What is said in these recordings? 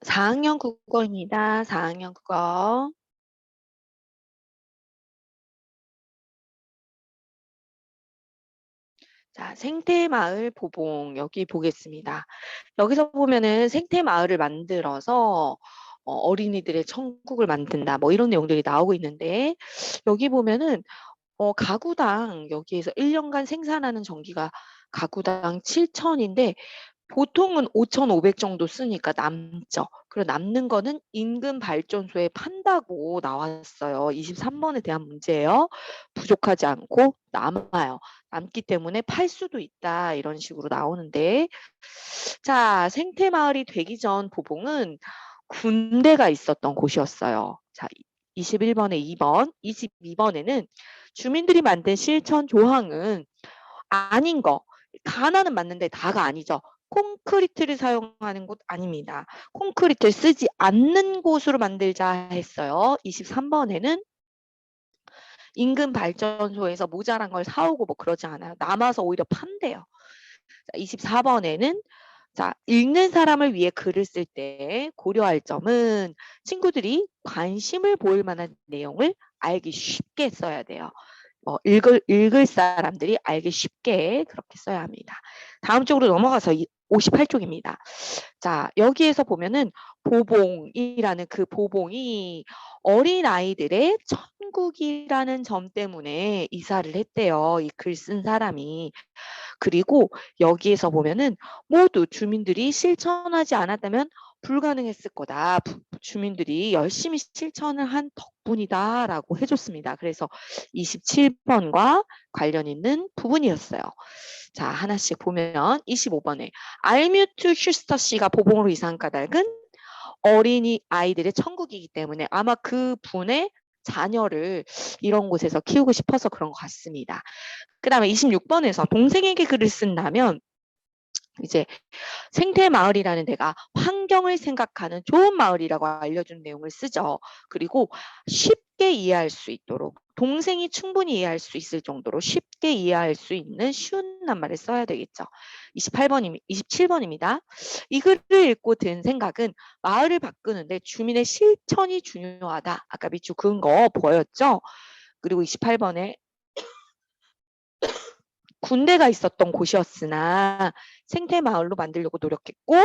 4학년 국어입니다. 4학년 국어. 자, 생태마을 보봉 여기 보겠습니다. 여기서 보면은 생태마을을 만들어서 어린이들의 천국을 만든다. 뭐 이런 내용들이 나오고 있는데 여기 보면은 가구당 여기에서 1년간 생산하는 전기가 가구당 7,000인데 보통은 5,500 정도 쓰니까 남죠. 그리고 남는 거는 인근 발전소에 판다고 나왔어요. 23번에 대한 문제예요. 부족하지 않고 남아요. 남기 때문에 팔 수도 있다. 이런 식으로 나오는데 자, 생태마을이 되기 전 보봉은 군대가 있었던 곳이었어요. 자, 21번에 2번, 22번에는 주민들이 만든 실천 조항은 아닌 거. 하나는 맞는데 다가 아니죠. 콘크리트를 사용하는 곳 아닙니다. 콘크리트를 쓰지 않는 곳으로 만들자 했어요. 23번에는 인근 발전소에서 모자란 걸 사오고 뭐 그러지 않아요. 남아서 오히려 판대요. 24번에는 자, 읽는 사람을 위해 글을 쓸 때 고려할 점은 친구들이 관심을 보일 만한 내용을 알기 쉽게 써야 돼요. 읽을 사람들이 알기 쉽게 그렇게 써야 합니다. 다음 쪽으로 넘어가서 58쪽입니다. 자, 여기에서 보면은 보봉이라는 그 보봉이 어린 아이들의 천국이라는 점 때문에 이사를 했대요. 이 글 쓴 사람이. 그리고 여기에서 보면은 모두 주민들이 실천하지 않았다면 불가능했을 거다. 주민들이 열심히 실천을 한 덕분이다라고 해줬습니다. 그래서 27번과 관련 있는 부분이었어요. 자, 하나씩 보면 25번에 알뮤트 슈스터 씨가 보봉으로 이사한 까닭은 어린이 아이들의 천국이기 때문에 아마 그 분의 자녀를 이런 곳에서 키우고 싶어서 그런 것 같습니다. 그 다음에 26번에서 동생에게 글을 쓴다면 이제 생태마을이라는 데가 환경을 생각하는 좋은 마을이라고 알려준 내용을 쓰죠. 그리고 쉽게 이해할 수 있도록 동생이 충분히 이해할 수 있을 정도로 쉽게 이해할 수 있는 쉬운 낱말을 써야 되겠죠. 27번입니다. 이 글을 읽고 든 생각은 마을을 바꾸는데 주민의 실천이 중요하다. 아까 밑줄 그은 거 보였죠? 그리고 28번에 군대가 있었던 곳이었으나 생태마을로 만들려고 노력했고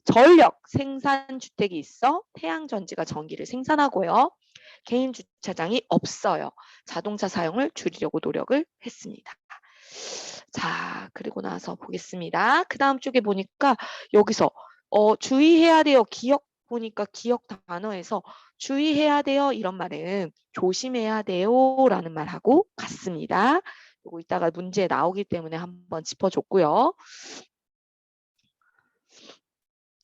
전력 생산 주택이 있어 태양전지가 전기를 생산하고요. 개인 주차장이 없어요. 자동차 사용을 줄이려고 노력을 했습니다. 자, 그리고 나서 보겠습니다. 그 다음 쪽에 보니까 여기서 주의해야 돼요. 기억 보니까 기억 단어에서 주의해야 돼요. 이런 말은 조심해야 돼요. 라는 말하고 같습니다. 요거 이따가 문제에 나오기 때문에 한번 짚어줬고요.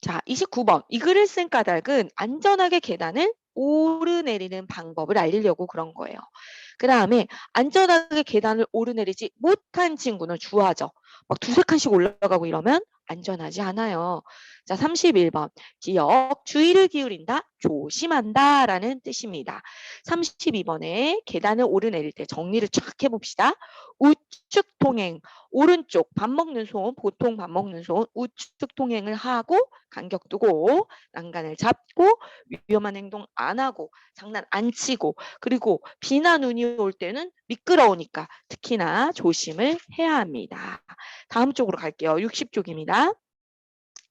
자, 29번. 이 글을 쓴 까닭은 안전하게 계단을 오르내리는 방법을 알리려고 그런 거예요. 그 다음에 안전하게 계단을 오르내리지 못한 친구는 주하죠. 막 두세 칸씩 올라가고 이러면 안전하지 않아요. 자, 31번. 기억, 주의를 기울인다, 조심한다 라는 뜻입니다. 32번에 계단을 오르내릴 때 정리를 쫙 해봅시다. 우측 통행, 오른쪽 밥 먹는 손, 보통 밥 먹는 손 우측 통행을 하고 간격 두고 난간을 잡고 위험한 행동 안 하고 장난 안 치고 그리고 비나 눈이 올 때는 미끄러우니까 특히나 조심을 해야 합니다. 다음 쪽으로 갈게요. 60쪽입니다.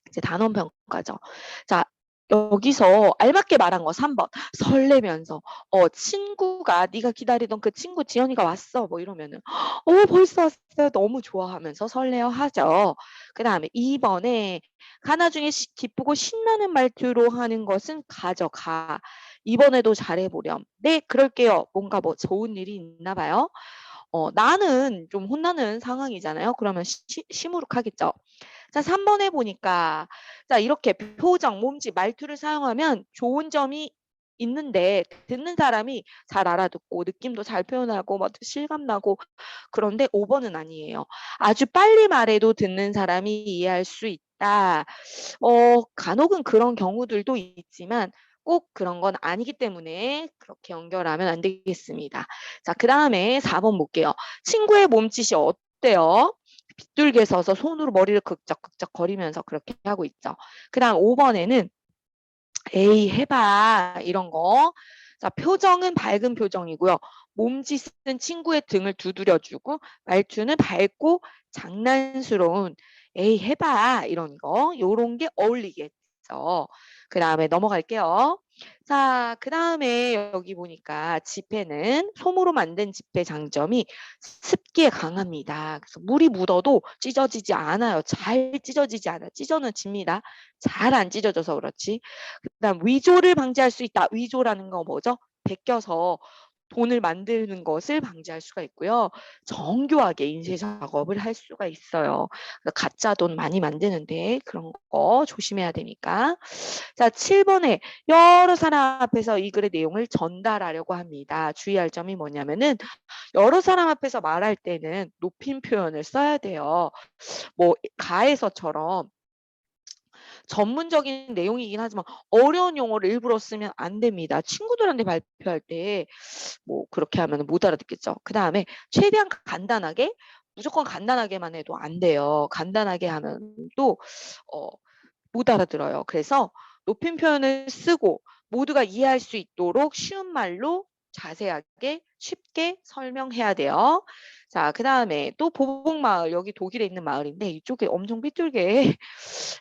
이제 단원 평가죠. 자, 여기서 알맞게 말한 거 3번. 설레면서 친구가 네가 기다리던 그 친구 지연이가 왔어. 뭐 이러면은 벌써 왔어요. 너무 좋아하면서 설레어 하죠. 그다음에 2번에 가나 중에 기쁘고 신나는 말투로 하는 것은 가져가. 이번에도 잘해보렴. 네, 그럴게요. 뭔가 뭐 좋은 일이 있나 봐요. 나는 좀 혼나는 상황이잖아요. 그러면 시무룩하겠죠. 자, 3번에 보니까 자, 이렇게 표정, 몸짓, 말투를 사용하면 좋은 점이 있는데 듣는 사람이 잘 알아듣고 느낌도 잘 표현하고 막 실감나고 그런데 5번은 아니에요. 아주 빨리 말해도 듣는 사람이 이해할 수 있다. 간혹은 그런 경우들도 있지만 꼭 그런 건 아니기 때문에 그렇게 연결하면 안 되겠습니다. 자, 그 다음에 4번 볼게요. 친구의 몸짓이 어때요? 빗둘게 서서 손으로 머리를 극적극적 거리면서 그렇게 하고 있죠. 그 다음 5번에는 에이 해봐 이런 거. 자, 표정은 밝은 표정이고요. 몸짓은 친구의 등을 두드려주고 말투는 밝고 장난스러운 에이 해봐 이런 거 요런 게 어울리겠죠. 그 다음에 넘어갈게요. 자, 그 다음에 여기 보니까 지폐는 솜으로 만든 지폐 장점이 습기에 강합니다. 그래서 물이 묻어도 찢어지지 않아요. 잘 찢어지지 않아요. 찢어는 집니다. 잘 안 찢어져서 그렇지. 그다음 위조를 방지할 수 있다. 위조라는 거 뭐죠? 베껴서 돈을 만드는 것을 방지할 수가 있고요. 정교하게 인쇄 작업을 할 수가 있어요. 가짜 돈 많이 만드는데 그런 거 조심해야 되니까. 자, 7번에 여러 사람 앞에서 이 글의 내용을 전달하려고 합니다. 주의할 점이 뭐냐면은 여러 사람 앞에서 말할 때는 높임 표현을 써야 돼요. 뭐 가에서처럼 전문적인 내용이긴 하지만 어려운 용어를 일부러 쓰면 안 됩니다. 친구들한테 발표할 때 뭐 그렇게 하면 못 알아듣겠죠. 그 다음에 최대한 간단하게 무조건 간단하게만 해도 안 돼요. 간단하게 하면 또 못 알아들어요. 그래서 높임 표현을 쓰고 모두가 이해할 수 있도록 쉬운 말로 자세하게 쉽게 설명해야 돼요. 자, 그 다음에 또 보복마을, 여기 독일에 있는 마을인데 이쪽에 엄청 삐뚤게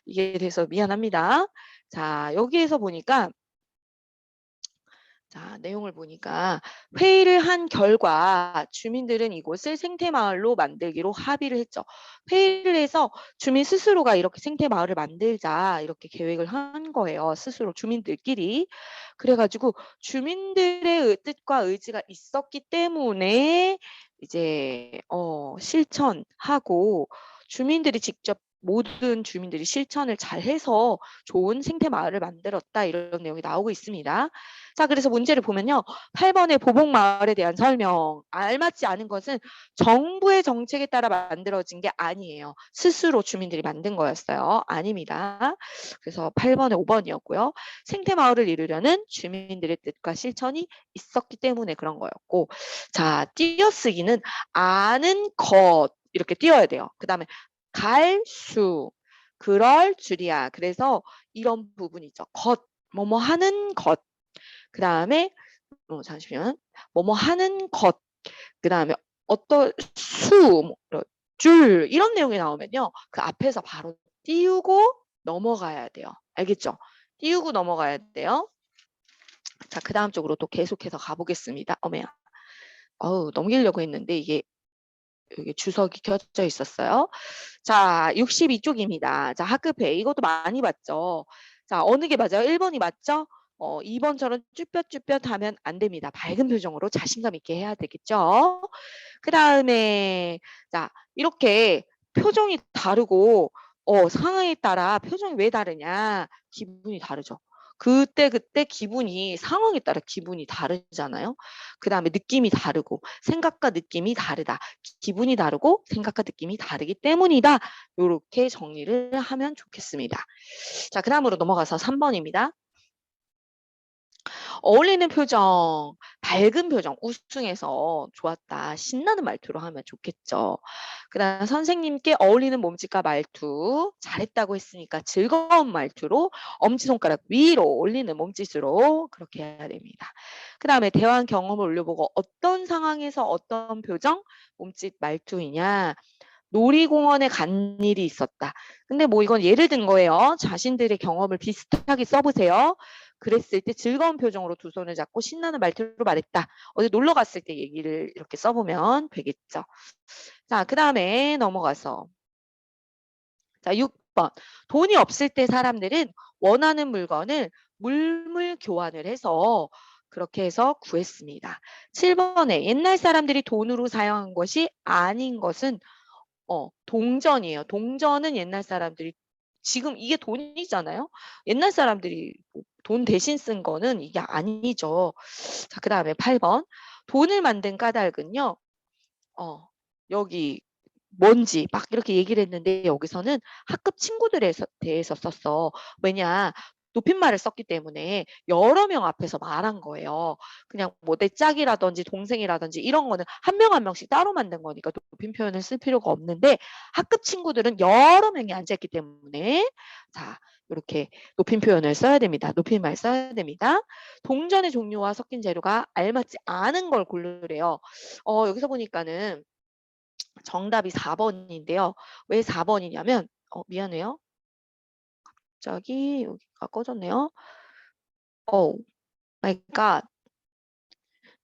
이게 돼서 미안합니다. 자, 여기에서 보니까 자, 내용을 보니까 회의를 한 결과 주민들은 이곳을 생태마을로 만들기로 합의를 했죠. 회의를 해서 주민 스스로가 이렇게 생태마을을 만들자 이렇게 계획을 한 거예요. 스스로 주민들끼리. 그래가지고 주민들의 뜻과 의지가 있었기 때문에 이제 실천하고 주민들이 직접 모든 주민들이 실천을 잘 해서 좋은 생태마을을 만들었다 이런 내용이 나오고 있습니다. 자, 그래서 문제를 보면요. 8번의 보복마을에 대한 설명. 알맞지 않은 것은 정부의 정책에 따라 만들어진 게 아니에요. 스스로 주민들이 만든 거였어요. 아닙니다. 그래서 8번에 5번이었고요. 생태마을을 이루려는 주민들의 뜻과 실천이 있었기 때문에 그런 거였고. 자, 띄어쓰기는 아는 것 이렇게 띄어야 돼요. 그 다음에 갈 수, 그럴 줄이야. 그래서 이런 부분이죠. 것, 뭐뭐 하는 것. 그 다음에 잠시만 뭐뭐 하는 것, 그 다음에 어떤 수, 뭐, 줄 이런 내용이 나오면요. 그 앞에서 바로 띄우고 넘어가야 돼요. 알겠죠? 띄우고 넘어가야 돼요. 자, 그 다음 쪽으로 또 계속해서 가보겠습니다. 어머야. 넘기려고 했는데 이게 여기 주석이 켜져 있었어요. 자, 62쪽입니다. 자, 학급회. 이것도 많이 봤죠. 자, 어느 게 맞아요? 1번이 맞죠? 2번처럼 쭈뼛쭈뼛 하면 안 됩니다. 밝은 표정으로 자신감 있게 해야 되겠죠? 그 다음에, 자, 이렇게 표정이 다르고, 상황에 따라 표정이 왜 다르냐? 기분이 다르죠. 그때 기분이, 상황에 따라 기분이 다르잖아요. 그 다음에 느낌이 다르고, 생각과 느낌이 다르다. 기분이 다르고, 생각과 느낌이 다르기 때문이다. 이렇게 정리를 하면 좋겠습니다. 자, 그 다음으로 넘어가서 3번입니다. 어울리는 표정, 밝은 표정, 우승해서 좋았다. 신나는 말투로 하면 좋겠죠. 그다음 선생님께 어울리는 몸짓과 말투, 잘했다고 했으니까 즐거운 말투로 엄지손가락 위로 올리는 몸짓으로 그렇게 해야 됩니다. 그 다음에 대화 경험을 올려보고 어떤 상황에서 어떤 표정, 몸짓, 말투이냐. 놀이공원에 간 일이 있었다. 근데 뭐 이건 예를 든 거예요. 자신들의 경험을 비슷하게 써보세요. 그랬을 때 즐거운 표정으로 두 손을 잡고 신나는 말투로 말했다. 어디 놀러 갔을 때 얘기를 이렇게 써보면 되겠죠. 자, 그 다음에 넘어가서 자, 6번. 돈이 없을 때 사람들은 원하는 물건을 물물 교환을 해서 그렇게 해서 구했습니다. 7번에 옛날 사람들이 돈으로 사용한 것이 아닌 것은 동전이에요. 동전은 옛날 사람들이 지금 이게 돈이잖아요. 옛날 사람들이 돈 대신 쓴 거는 이게 아니죠. 자, 그 다음에 8번. 돈을 만든 까닭은요. 여기 뭔지 막 이렇게 얘기를 했는데 여기서는 학급 친구들에 대해서 썼어. 왜냐 높임말을 썼기 때문에 여러 명 앞에서 말한 거예요. 그냥 뭐 내 짝이라든지 동생이라든지 이런 거는 한 명 한 명씩 따로 만든 거니까 높임 표현을 쓸 필요가 없는데 학급 친구들은 여러 명이 앉아있기 때문에 자 이렇게 높임 표현을 써야 됩니다. 높임말 써야 됩니다. 동전의 종류와 섞인 재료가 알맞지 않은 걸 고르래요. 여기서 보니까는 정답이 4번인데요. 왜 4번이냐면 미안해요. 갑자기 여기가 꺼졌네요. 마이 갓.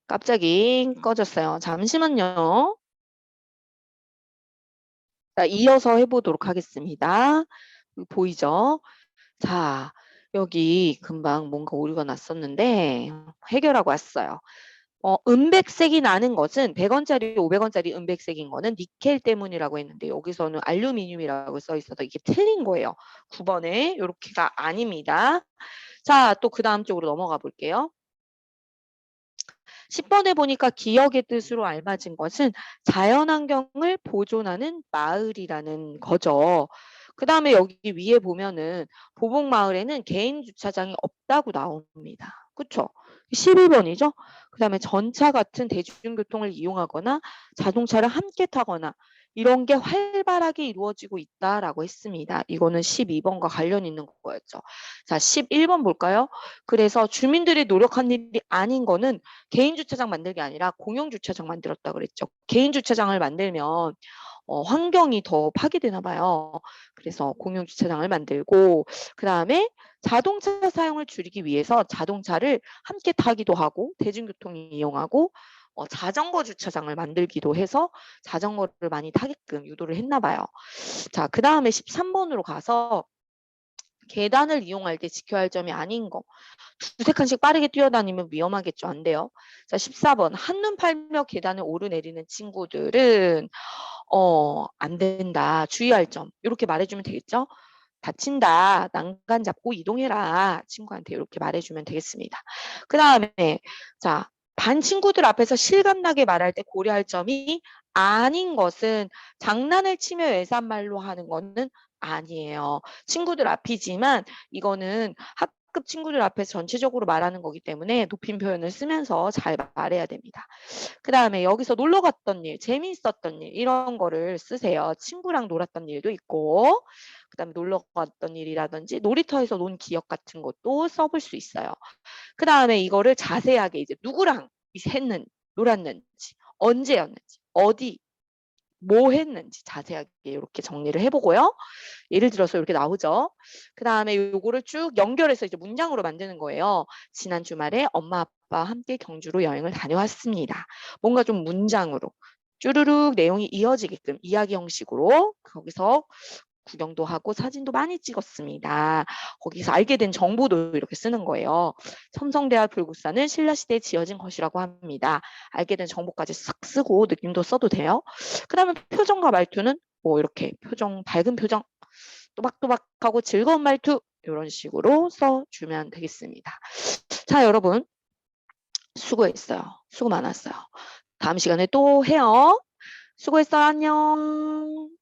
갑자기 꺼졌어요. 잠시만요. 자, 이어서 해보도록 하겠습니다. 보이죠? 자, 여기 금방 뭔가 오류가 났었는데 해결하고 왔어요. 은백색이 나는 것은 100원짜리, 500원짜리 은백색인 거는 니켈 때문이라고 했는데 여기서는 알루미늄이라고 써 있어서 이게 틀린 거예요. 9번에 이렇게가 아닙니다. 자, 또 그 다음 쪽으로 넘어가 볼게요. 10번에 보니까 기억의 뜻으로 알맞은 것은 자연환경을 보존하는 마을이라는 거죠. 그 다음에 여기 위에 보면은 보복마을에는 개인 주차장이 없다고 나옵니다. 그쵸? 11번이죠? 그 다음에 전차 같은 대중교통을 이용하거나 자동차를 함께 타거나 이런 게 활발하게 이루어지고 있다라고 했습니다. 이거는 12번과 관련 있는 거였죠. 자, 11번 볼까요? 그래서 주민들이 노력한 일이 아닌 거는 개인 주차장 만들기 아니라 공용 주차장 만들었다 그랬죠. 개인 주차장을 만들면 환경이 더 파괴되나 봐요. 그래서 공용 주차장을 만들고 그다음에 자동차 사용을 줄이기 위해서 자동차를 함께 타기도 하고 대중교통 이용하고 자전거 주차장을 만들기도 해서 자전거를 많이 타게끔 유도를 했나 봐요. 자, 그다음에 13번으로 가서 계단을 이용할 때 지켜야 할 점이 아닌 거. 두세 칸씩 빠르게 뛰어다니면 위험하겠죠. 안 돼요. 자, 14번. 한눈 팔며 계단을 오르내리는 친구들은 안 된다. 주의할 점. 이렇게 말해주면 되겠죠. 다친다. 난간 잡고 이동해라. 친구한테 이렇게 말해주면 되겠습니다. 그 다음에 자, 반 친구들 앞에서 실감나게 말할 때 고려할 점이 아닌 것은 장난을 치며 예산말로 하는 거는 아니에요. 친구들 앞이지만 이거는 학급 친구들 앞에서 전체적으로 말하는 거기 때문에 높임 표현을 쓰면서 잘 말해야 됩니다. 그 다음에 여기서 놀러 갔던 일, 재미있었던 일 이런 거를 쓰세요. 친구랑 놀았던 일도 있고 그 다음에 놀러 갔던 일이라든지 놀이터에서 논 기억 같은 것도 써볼 수 있어요. 그 다음에 이거를 자세하게 이제 누구랑 했는지, 놀았는지, 언제였는지, 어디, 뭐 했는지 자세하게 이렇게 정리를 해보고요. 예를 들어서 이렇게 나오죠. 그 다음에 요거를 쭉 연결해서 이제 문장으로 만드는 거예요. 지난 주말에 엄마 아빠와 함께 경주로 여행을 다녀왔습니다. 뭔가 좀 문장으로 쭈루룩 내용이 이어지게끔 이야기 형식으로 거기서 구경도 하고 사진도 많이 찍었습니다. 거기서 알게 된 정보도 이렇게 쓰는 거예요. 첨성대와 불국사는 신라시대에 지어진 것이라고 합니다. 알게 된 정보까지 싹 쓰고 느낌도 써도 돼요. 그 다음에 표정과 말투는 뭐 이렇게 표정, 밝은 표정, 또박또박하고 즐거운 말투 이런 식으로 써주면 되겠습니다. 자, 여러분 수고했어요. 수고 많았어요. 다음 시간에 또 해요. 수고했어. 안녕.